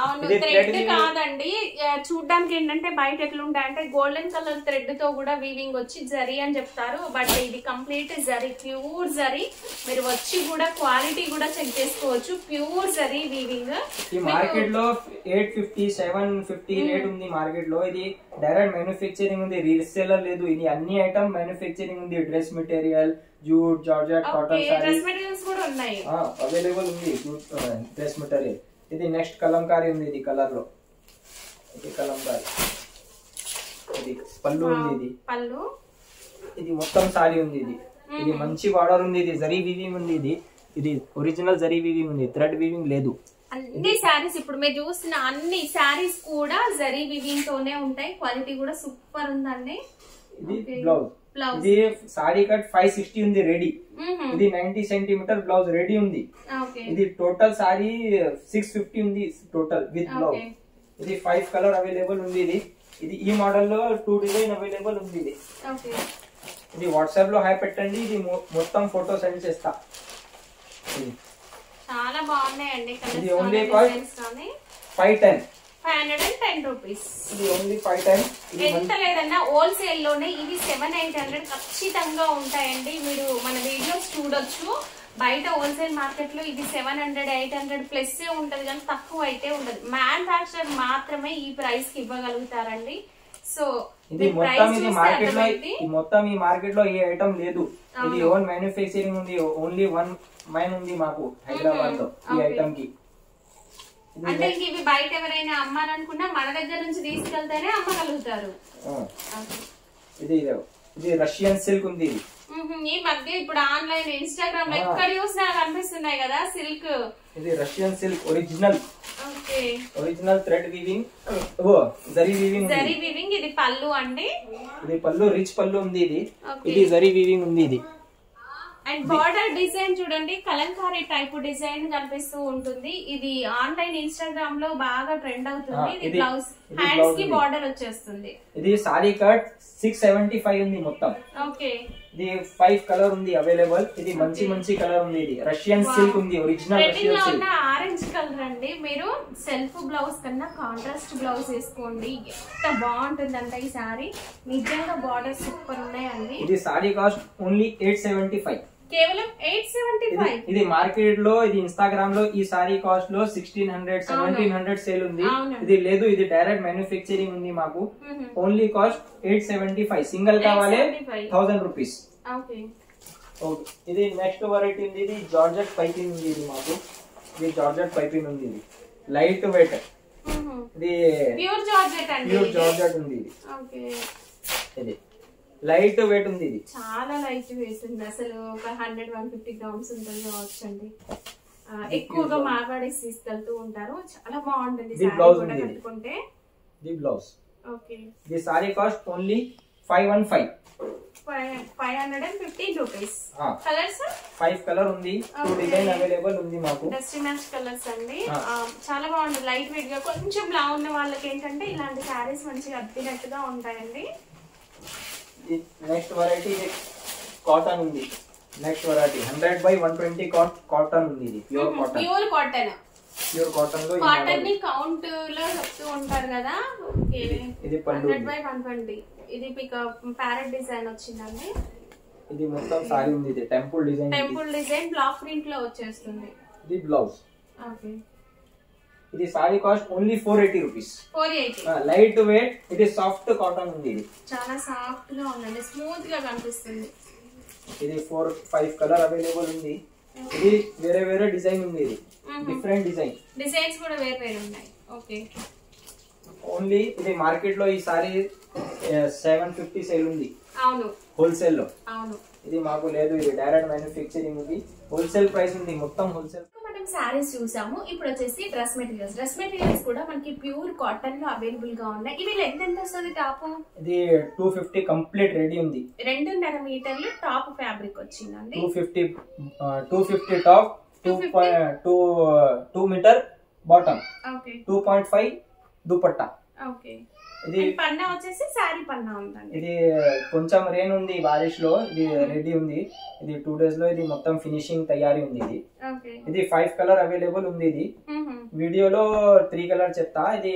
అవును, థ్రెడ్ కాదండి. చూడ్డానికి ఏంటంటే బయట ఎట్లుంటాయంటే గోల్డెన్ కలర్ థ్రెడ్ తో కూడా వీవింగ్ వచ్చి జరీ అని చెప్తారు, బట్ ఇది కంప్లీట్ జరీ, ప్యూర్ జరీ. మీరు వచ్చి కూడా క్వాలిటీ కూడా చెక్ చేసుకోవచ్చు, ప్యూర్ జరీ వీవింగ్. ఈ మార్కెట్ లో 850 750 రేట్ ఉంది మార్కెట్ లో. ఇది డైరెక్ట్ మ్యానుఫ్యాక్చరింగ్ ఉంది, రీసేలర్ లేదు. ఇది అన్ని ఐటమ్ మ్యానుఫ్యాక్చరింగ్ ఉంది. Dress material, jute, georgette, cotton sorry, dress materials కూడా ఉన్నాయి, అవైలబుల్ ఉంది. Dress material. ఇది నెక్స్ట్ కలంకారీ ఉంది. ఇది కలర్ లో ఇది కలంకారీ. ఇది పళ్ళు ఉంది. ఇది పళ్ళు. ఇది మొత్తం సారీ ఉంది. ఇది మంచి బార్డర్ ఉంది. ఇది జరీ వీవింగ్ ఉంది. ఇది ఒరిజినల్ జరీ వీవింగ్ ఉంది, థ్రెడ్ వీవింగ్ లేదు. అన్ని శారీస్ ఇప్పుడు మీరు చూసిన అన్ని శారీస్ కూడా జరీ వీవింగ్ తోనే ఉంటాయి. క్వాలిటీ కూడా సూపర్ ఉందండి. ఇది బ్లౌజ్. ఇది సారీ కట్ 560 ఉంది రెడీ. ఇది 90 సెంటీమీటర్ బ్లౌజ్ రెడీ ఉంది. ఇది టోటల్ సారీ 650 ఉంది టోటల్ విత్ బ్లౌజ్. ఇది 5 కలర్ అవైలబుల్ ఉంది. ఇది ఈ మోడల్ లో 2 డిజైన్ అవైలబుల్ ఉంది. ఇది వాట్సాప్ లో హై పెట్టండి. ఇది మొత్తం ఫోటో సెండ్ చేస్తా. చాలా బాగున్నాయండి. ఇది ఓన్లీ 510 రూపీస్. ఇది ఓన్లీ 510. ఎంత లేదన్నా హోల్సేల్ లోనే ఇవి 700-800 ఖచ్చితంగా ఉంటాయండి. మీరు మన వీడియోస్ చూడొచ్చు. బయట హోల్సేల్ మార్కెట్ లో ఇది 700-800 ప్లస్ ఉంటది, కానీ తక్కువ అయితే ఉండదు. మ్యానుఫ్యాక్చరర్ మాత్రమే ఈ ప్రైస్ కి ఇవ్వగలుగుతారండి. సో ఇది మొత్తం ఈ మార్కెట్ లో ఏ ఐటమ్ లేదు. ఇది ఓన్ మ్యానుఫ్యాక్చరింగ్ ఉంది. ఓన్లీ 1 మైన్ ఉంది మాకు హైదరాబాద్ లో ఈ ఐటమ్ కి. అంటే ఇవి బయట ఎవరైనా అమ్మాలనుకున్నా మన దగ్గర నుంచి తీసుకెళ్తేనే అమ్మగలుగుతారు. ఇది రష్యన్ సిల్క్ ఉంది. ఈ మధ్య ఇప్పుడు ఆన్లైన్ ఇన్స్టాగ్రామ్ లో ఎక్కడ చూసినా కనిపిస్తున్నాయి కదా సిల్క్. ఇది Russian silk original. Okay, original thread weaving, zari weaving. ఇది పళ్ళు అండి. ఇది పళ్ళు రిచ్ పళ్ళు ఉంది. ఇది జరీ వీవింగ్ ఉంది. ఇది అండ్ బార్డర్ డిజైన్ చూడండి, కలంకారీ టైప్ డిజైన్ కనిపిస్తూ ఉంటుంది. ఇది ఆన్లైన్ ఇన్స్టాగ్రామ్ లో బాగా ట్రెండ్ అవుతుంది. ఇది బ్లౌజ్, హ్యాండ్స్ కి బార్డర్ వచ్చేస్తుంది. ఇది సారీ కట్ 675 ఉంది మొత్తం. ఓకే, ఇది 5 కలర్ ఉంది అవైలబుల్. ఇది మంచి కలర్ ఉంది. ఇది రష్యన్ సిల్క్ ఉంది, original Russian silk. Orange colour అండి. మీరు సెల్ఫ్ బ్లౌజ్ కన్నా కాంట్రాస్ట్ బ్లౌజ్ వేసుకోండి, ఎంత బాగుంటుందంటే ఈ సారీ. నిజంగా బార్డర్ సూపర్ ఉన్నాయండి. ఇది సారీ కాస్ట్ ఓన్లీ 875, కేవలం 875. ఇది మార్కెట్ లో, ఇది ఇన్స్టాగ్రామ్ లో ఈ సారీ కాస్ట్ లో 1600 1700 సేల్ ఉంది. ఇది లేదు, ఇది డైరెక్ట్ మ్యానుఫ్యాక్చరింగ్ ఉంది మాకు. Only cost 875. సింగిల్ కావాలి 1000 రూపీస్. ఇది నెక్స్ట్ వెరైటీ ఉంది. ఇది జార్జెట్ పైపింగ్ ఉంది. ఇది మాకు ఇది జార్జెట్ పైపింగ్ ఉంది. ఇది లైట్ వెయిట్. ఇది ప్యూర్ జార్జెట్ అండి. ప్యూర్ జార్జెట్ ఉంది. ఇది లైట్ వెయిట్ ఉంది. ఇది చాలా లైట్ వెయిట్ ఉంది. అసలు ఒక 100-150 గ్రామ్స్ ఉంటుంది కావచ్చు అండి. ఎక్కువగా మార్వాడీస్ తీసుకెళ్తూ ఉంటారు. చాలా బాగుంటుంది కట్టుకుంటే. ఇది బ్లౌజ్. ఓకే, ఇది sorry cost only 515, 515 rupees. Colours 5 colour ఉంది. 2 డిజైన్ అవైలబుల్ ఉంది మాకు. డస్టీ మ్యాచ్ కలర్స్ అండి. చాలా బాగుంది, లైట్ వెయిట్ గా. కొంచెం లా ఉన్న వాళ్ళకి ఏంటంటే ఇలాంటి శారీస్ మంచిగా అద్దినట్టుగా ఉంటాయండి. నెక్స్ట్ వెరైటీ కాటన్ ఉంది. నెక్స్ట్ వెరైటీ 100/120 కాటన్ ఉంది. ఇది pure cotton. Pure cotton. Pure cotton లో కాటన్ ని కౌంట్ లో చెప్తూ ఉంటారు కదా. ఇది 100/120. ఇది ప్యారెట్ డిజైన్ వచ్చిందండి. ఇది మొత్తం సారీ ఉంది, ఇది టెంపుల్ డిజైన్ బ్లాక్ ప్రింట్ లో వచ్చేస్తుంది. ఇది బ్లౌజ్. ఓకే, ఇది sorry cost only 480 rupees. 480. Light weight, ఇది సాఫ్ట్ కాటన్ ఉంది, ఇది చాలా సాఫ్ట్ గా ఉందండి, స్మూత్ గా కనిపిస్తుంది. ఇది 4-5 కలర్ అవైలబుల్ ఉంది. ఇది వేరే వేరే డిజైన్ ఉంది, ఇది డిఫరెంట్ డిజైన్స్ కూడా వేరే వేరే ఉన్నాయి. ఓకే, ఓన్లీ ఇది మార్కెట్ లో ఈ సారీ 750 సేల్ ఉంది. అవును, హోల్సేల్ లో. అవును, ఇది మాకు లేదు, ఇది డైరెక్ట్ మ్యానుఫ్యాక్చరింగ్ ఉంది, హోల్సేల్ ప్రైస్ ఉంది, మొత్తం హోల్సేల్. మనం సారీస్ చూసాము, ఇప్పుడు వచ్చేసి డ్రెస్ మెటీరియల్స్ కూడా మనకి ప్యూర్ కాటన్ లో అవైలబుల్ గా ఉన్నాయి. ఇవి లెంత్ ఎంత వస్తుంది టాప్? ఇది 250 కంప్లీట్ రెడీ ఉంది. 2.5 మీటర్లు టాప్ ఫ్యాబ్రిక్ వచ్చిందండి. 250 top, 2 metre bottom, 2.5 dupatta. Okay, ఇది పన్నా వచ్చేసి సారీ పన్నా ఉందండి. ఇది కొంచెం రెయిన్ ఉంది, బారిష్ లో ఇది రెడీ ఉంది. ఇది 2 days లో ఇది మొత్తం ఫినిషింగ్ తయారీ ఉంది. ఇది 5 కలర్ అవైలబుల్ ఉంది. ఇది వీడియోలో 3 కలర్ చెప్తా, ఇది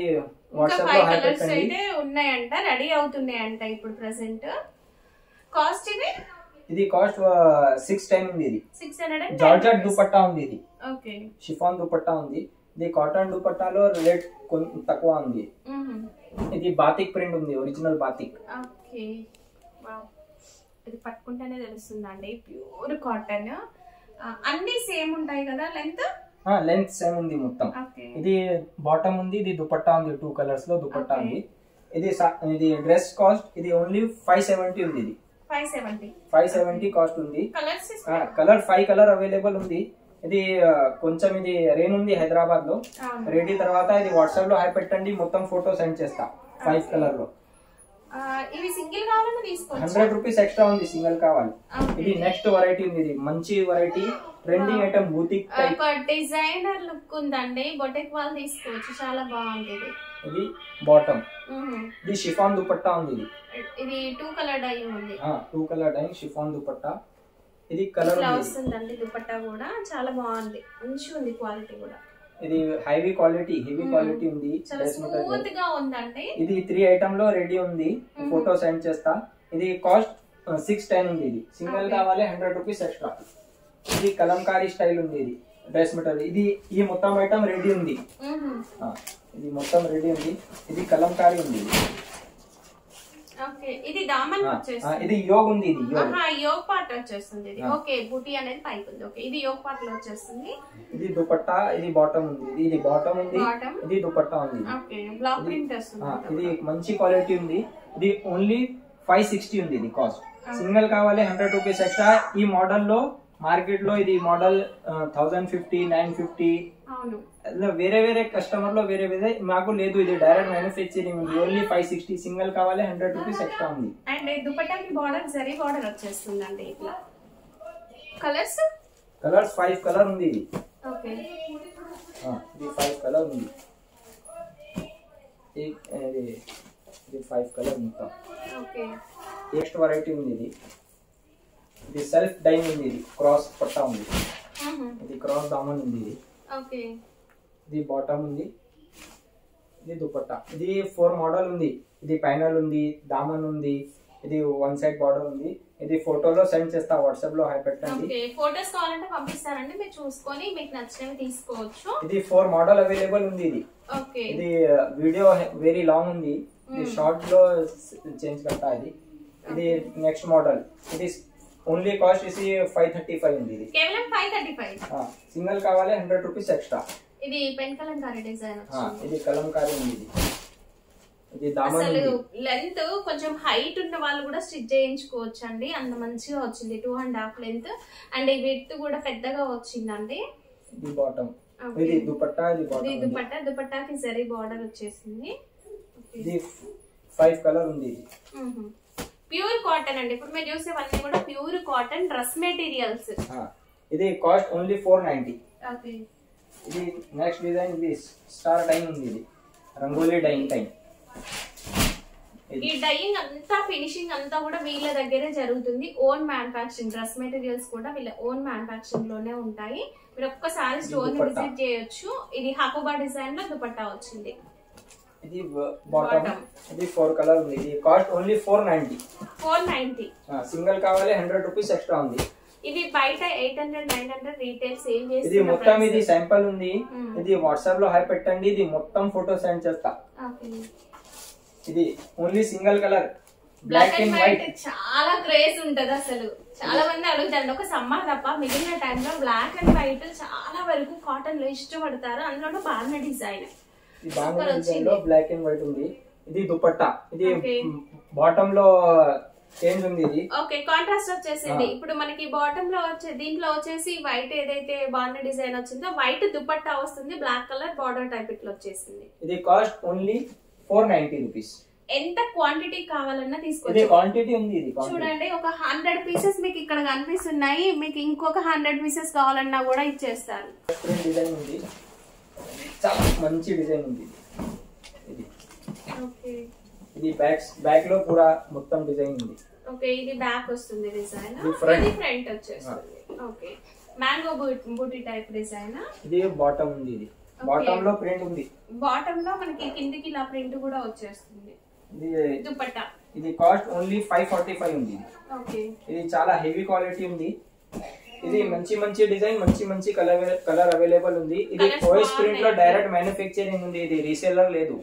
వాట్సాప్ లో హాయ్ పెట్టండి. ఉన్నాయంట, రెడీ అవుతున్నాయంట ఇప్పుడు ప్రెసెంట్. కాస్ట్ ఇది కాస్ట్ 610 ఉంది. ఇది 600. జార్జెట్ దుపట్టా ఉంది, ఇది ఓకే, షిఫాన్ దుపట్టా ఉంది. ఇది కాటన్ దుపట్టాలో రేట్ తక్కువ ఉంది. ఇది బాతిక్ ప్రింట్ ఉంది, ఒరిజినల్ బాతిక్. ఓకే, ఇది పట్టుకుంటేనే తెలుస్తుందండి, ప్యూర్ కాటన్. అన్ని సేమ్ ఉంటాయి కదా లెంత్? లెంత్ సేమ్ ఉంది మొత్తం. ఇది బాటమ్ ఉంది, ఇది దుపట్టా ఉంది, 2 కలర్స్ లో దుపట్టా ఉంది. ఇది డ్రెస్ కాస్ట్ ఇది ఓన్లీ 570 ఉంది. ఇది 570 కాస్ట్ ఉంది. కలర్ 5 కలర్ అవైలబుల్ ఉంది. ఇది కొంచెం ఇది రెయిన్ ఉంది హైదరాబాద్ లో, రెడీ తర్వాత ఇది వాట్సాప్ లో హాయ్ పెట్టండి, మొత్తం ఫోటో సెండ్ చేస్తా. 5 కలర్ లో ఇవి సింగిల్ కావాలని తీసుకోవచ్చు. 100 రూపీస్ ఎక్స్ట్రా ఉంది సింగిల్ కావాలి. ఇది నెక్స్ట్ వెరైటీ ఉంది, ఇది మంచి variety, trending item, boutique type, designer look ఉందండి. బొటిక్ వాళ్ళు తీసుకోవచ్చు, చాలా బాగుంది. ఇది బాటమ్, ఇది షిఫాన్ దుపట్టా ఉంది. ఇది 2 కలర్ డై ఉంది. 2 కలర్ డై షిఫాన్ దుపట్టా. ఇది కలర్ వస్తుందండి, దుపట్టా కూడా చాలా బాగుంది, మంచిగా ఉంది క్వాలిటీ కూడా. ఇది హెవీ క్వాలిటీ ఉంది, స్మూత్ గా ఉందండి. ఇది 3 ఐటమ్ లో రెడీ ఉంది, ఫోటో సెండ్ చేస్తా. ఇది కాస్ట్ 610 ఉంది. ఇది సింగిల్ కావాలి 100 రూపీస్ ఎక్స్ట్రా. ఇది కలంకారీ స్టైల్ ఉంది, ఇది డ్రెస్ మెటీరియల్. ఈ మొత్తం ఐటమ్ రెడీ ఉంది, ఇది మొత్తం రెడీ ఉంది. ఇది కలంకారీ ఉంది. ఓకే, ఇది దామన్ వచ్చేస్తుంది. ఇది యోగ్ ఉంది, ఇది యోగ్ పార్ట్ వచ్చేస్తుంది. ఇది ఓకే, బూటీ అనేది పైకి ఉంది. ఓకే, ఇది యోగ్ పార్ట్ లో వచ్చేస్తుంది. ఇది దుపట్టా, ఇది బాటమ్ ఉంది. ఇది బాటమ్ ఉంది, ఇది దుపట్టా ఉంది. ఓకే, బ్లాక్ ప్రింట్ వస్తుంది. ఇది మంచి క్వాలిటీ ఉంది. ఇది ఓన్లీ 560 ఉంది. ఇది కాస్ట్ సింగిల్ కావాలి 100 రూపీస్ ఎక్స్ట్రా. ఈ మోడల్ లో మార్కెట్ లో ఇది మోడల్ 1050, 950. అవును, వేరే వేరే కస్టమర్ లో వేరే వేరే, మాకు లేదు, ఇది డైరెక్ట్ మ్యానుఫ్యాక్చరింగ్ ఉంది. ఓన్లీ 560, సింగిల్ కావాలి 100 రూపీస్ ఎక్స్ట్రా ఉంది. అండ్ దుపట్టాకి బార్డర్ జరీ బార్డర్ వచ్చేస్తుందండి. ఇట్లా కలర్స్ 5 కలర్ ఉంది. ఇది ఓకే, ఇది 5 కలర్ ఉంది. ఇది 5 కలర్ మొత్తం. ఓకే, నెక్స్ట్ వెరైటీ ఉంది. ఇది సెల్ఫ్ డైన్ ఉంది. ఇది క్రాస్ పట్టా ఉంది. ఇది క్రాస్ దామన్ ఉంది. ఇది ఓకే, ఇది బాటమ్ ఉంది. ఇది దుపట్టా. ఇది 4 మోడల్ ఉంది. ఇది ప్యానల్ ఉంది, దామన్ ఉంది, ఇది 1 సైడ్ బార్డర్ ఉంది. ఇది ఫోటోలో సెండ్ చేస్తా, వాట్సాప్ లో హాయ్ పెట్టండి. ఓకే, ఫోటోస్ కావాలంటే పంపిస్తారండి, మీరు చూసుకొని మీకు నచ్చినవి తీసుకోవచ్చు. ఇది 4 మోడల్ అవైలబుల్ ఉంది. ఇది ఓకే, ఇది వీడియో వెరీ లాంగ్ ఉంది, ఇది షార్ట్ లో చేంజ్ करता ఇది. ఇది నెక్స్ట్ మోడల్. ఇది ఓన్లీ కాస్ట్ ఇది 535 ఉంది. ఇది కేవలం 535. సింగిల్ కావాలి 100 రూపీస్ ఎక్స్ట్రా. ఇది పెన్ కలంకారీ డిజైన్ వచ్చింది. ఇది కలంకారీ ఉంది. ఇది దామన్ అసలు ఉంది. లెంత్ కొంచెం హైట్ ఉన్న వాళ్ళు కూడా స్టిచ్ చేయించుకోవచ్చు అండి, అంత మంచిగా వచ్చింది. 2.5 లెంత్ అండ్ ఈ విడ్త్ కూడా పెద్దగా వచ్చిందండి. ఇది బాటమ్. ఇది దుపట్టా. ఇది బాటమ్. ఇది దుపట్టాకి జరీ బార్డర్ వచ్చేసింది. ఇది 5 కలర్ ఉంది. ఇది ప్యూర్ కాటన్ అండి. ఇప్పుడు మీరు చూసేవన్నీ కూడా ప్యూర్ కాటన్ డ్రెస్ మెటీరియల్స్. ఇది కాస్ట్ ఓన్లీ 490. ఓకే, ఇది నెక్స్ట్ డిజైన్. ఇది స్టార్ డైయింగ్ ఉంది. ఇది రంగోలీ డైయింగ్ టైం. ఈ డైయింగ్ అంతా ఫినిషింగ్ అంతా కూడా వీళ్ళ దగ్గరే జరుగుతుంది. ఓన్ మ్యానుఫ్యాక్చరింగ్ డ్రెస్ మెటీరియల్స్ కూడా వీళ్ళ ఓన్ మ్యానుఫ్యాక్చరింగ్ లోనే ఉంటాయి. మీరు ఒక్కసారి స్టోర్ ని విజిట్ చేయొచ్చు. ఇది హకోబా డిజైన్ లో దుపట్టా వచ్చింది. ఇది బాటమ్ ఇది 4 కలర్ ఉంది. ఇది కాస్ట్ ఓన్లీ 490. 490 సింగిల్ కావాలి 100 రూపీస్ ఎక్స్ట్రా ఉంది. ఇది బయట 800 900 రీటైల్ సేల్ చేసి ఇది మొత్తం ఇది శాంపుల్ ఉంది. ఇది వాట్సాప్ లో హై పెట్టండి. ఇది మొత్తం ఫోటో సెండ్ చేస్తా. ఇది only single colour black and white. చాలా క్రేజ్ ఉంటది అసలు. చాలా మంది అడుగుతారు ఒక సమ్మర్ తప్ప మిగిలిన టైంలో బ్లాక్ అండ్ వైట్ చాలా వరకు కాటన్ లో ఇష్టపడతారు. అందులో బాగా డిజైన్ బ్లాక్ అండ్ వైట్ ఉంది. ఇది దుపట్టా. ఇది బాటమ్ లో చేంజ్ ఉంది. ఇది ఓకే కాంట్రాస్ట్ వచ్చేసింది. ఇప్పుడు మనకి బాటమ్ లో వచ్చే దీంట్లో వచ్చేసి వైట్ ఏదైతే బాగా డిజైన్ వచ్చిందో వైట్ దుపట్టా వస్తుంది. బ్లాక్ కలర్ బార్డర్ టైప్ ఇట్లా వచ్చేసింది. ఇది కాస్ట్ ఓన్లీ 490 రూపీస్. ఎంత క్వాంటిటీ కావాలన్నా తీసుకోవచ్చు. క్వాంటిటీ ఉంది. ఇది చూడండి ఒక 100 పీసెస్ మీకు ఇక్కడ కనిపిస్తున్నాయి. మీకు ఇంకొక 100 పీసెస్ కావాలన్నా కూడా ఇచ్చేస్తారు. డిజైన్ ఉంది. చాలా మంచి డిజైన్ ఉంది. ఇది ఓకే ఇది బ్యాక్ లో కూడా మొత్తం డిజైన్ ఉంది. ఓకే ఇది బ్యాక్ వస్తుంది డిజైన్. ఇది ఫ్రంట్ వచ్చేస్తుంది. ఓకే మ్యాంగో బూటీ టైప్ డిజైన్. ఇది బాటమ్ ఉంది. ఇది బాటమ్ లో ప్రింట్ ఉంది. బాటమ్ లో మనకి కిందికి ఇలా ప్రింట్ కూడా వచ్చేస్తుంది. ఇది దుపట్టా. ఇది కాస్ట్ ఓన్లీ 545 ఉంది. ఓకే ఇది చాలా హెవీ క్వాలిటీ ఉంది. ఇది మంచి డిజైన్ మంచి కలర్ అవైలబుల్ ఉంది. ఇది ఓఎస్ ప్రింట్ లో డైరెక్ట్ మ్యానుఫ్యాక్చరింగ్ ఉంది. ఇది రీసేలర్ లేదు.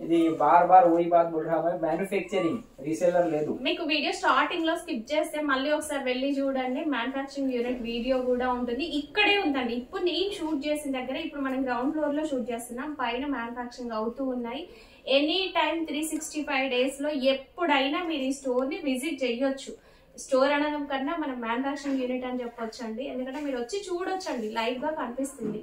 ఇది బార్ వही बात बोल रहा मैं, మ్యానుఫ్యాక్చరింగ్ రీసేలర్ లేదు. మీకు వీడియో స్టార్టింగ్ లో స్కిప్ చేస్తే మళ్ళీ ఒకసారి వెళ్ళి చూడండి. మ్యానుఫ్యాక్చరింగ్ యూనిట్ వీడియో కూడా ఉంటుంది. ఇక్కడే ఉందండి. ఇప్పుడు నేను షూట్ చేసిన దగ్గర ఇప్పుడు మనం గ్రౌండ్ ఫ్లోర్ లో షూట్ చేస్తున్నాం. పైన మ్యానుఫ్యాక్చరింగ్ అవుతూ ఉన్నాయి. ఎనీ టైం 365 days లో ఎప్పుడైనా మీరు ఈ స్టోర్ ని విజిట్ చేయొచ్చు. స్టోర్ అనడం కన్నా మనం మ్యానుఫ్యాక్చరింగ్ యూనిట్ అని చెప్పొచ్చు అండి. ఎందుకంటే మీరు వచ్చి చూడొచ్చండి, లైవ్ గా కనిపిస్తుంది.